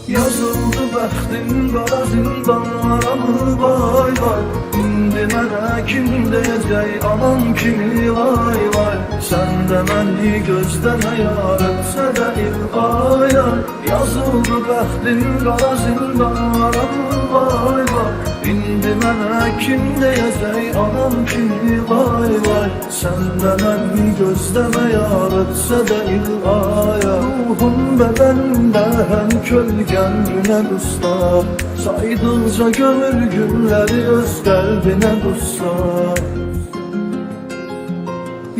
Yazıldı bəxtin qara zindanlara mı vay vay. İndi mənə kim deyəcək anam kimi vay vay. Sən də məni gözləmə yar etsə də il ay ay. Yazıldı bəxtin qara zindanlara mı vay vay. İndi mənə kim deyəcək anam kimi vay vay. Sən də məni gözləmə yar etsə də il ay ay. Ruhum bədənimdə həm kölgən günə qusta. Saydıqca gömür günləri öz qəlbinə qussa.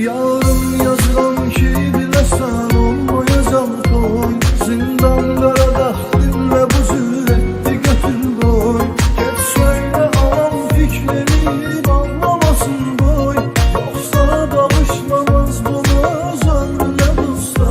Yarım yazıram ki biləsən olmayacam toy. Zindan qara bəxtimlə bu zür etdi götür qoy. Get söylə anam fikrimi anlamasın boy. Yoxsa bağışlamaz bunu öz ömrünə qusta.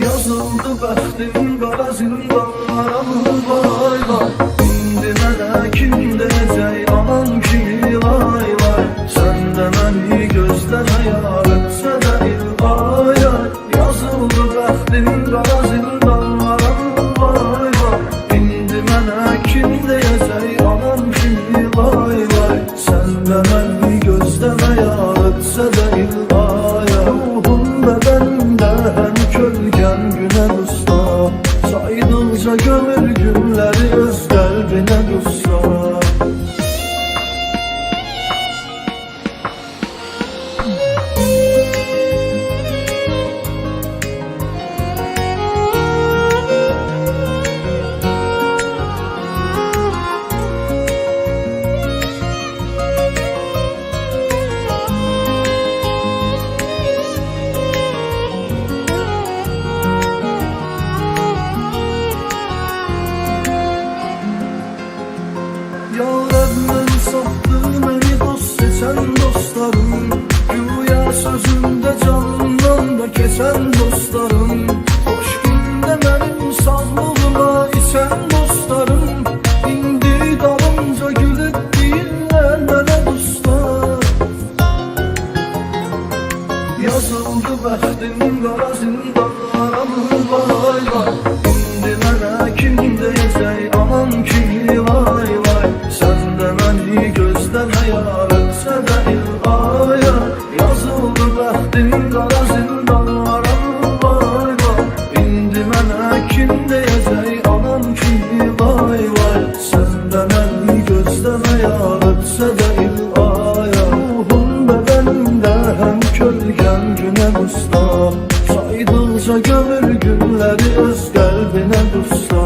Yazıldı bəxtim qara zindanlara mı vay vay. İndi mənə kim deyəcək anam kimi vay vay. Sən də məni gözləmə yar etsə də il ay ay. Yazıldı bəxtim qara zindanlara mı vay vay. İndi mənə kim deyəcək anam kimi vay vay. Sən də məni gözləmə yar etsə də il ay ay. Ruhum bədənimdə həm kölgən günə qusta. Saydıqca gömür günləri öz qəlbinə qussa. Yarəbmən satdı məni dost seçən dostlarım. Güya sözümdə canımdan da keçən dostlarım. Xoş gündə mənim sağlığıma içən dostlarım. İndi dalımca gülüb deyirlər mənə dostlar. Yazıldı bəxtim qara zindanlara mı vay vay. İndi mənə kim deyəcək anam kimi vay vay. Sən də məni gözləmə yar etsə də il ay ay. Yazıldı bəxtim qara zindanlara mı vay vay. İndi mənə kim deyəcək anam kimi vay vay. Sən də məni gözləmə yar etsə də il ay ay. Ruhum bədənimdə həm kölgən günə qusta. Saydıqca gömür günləri öz qəlbinə qussa.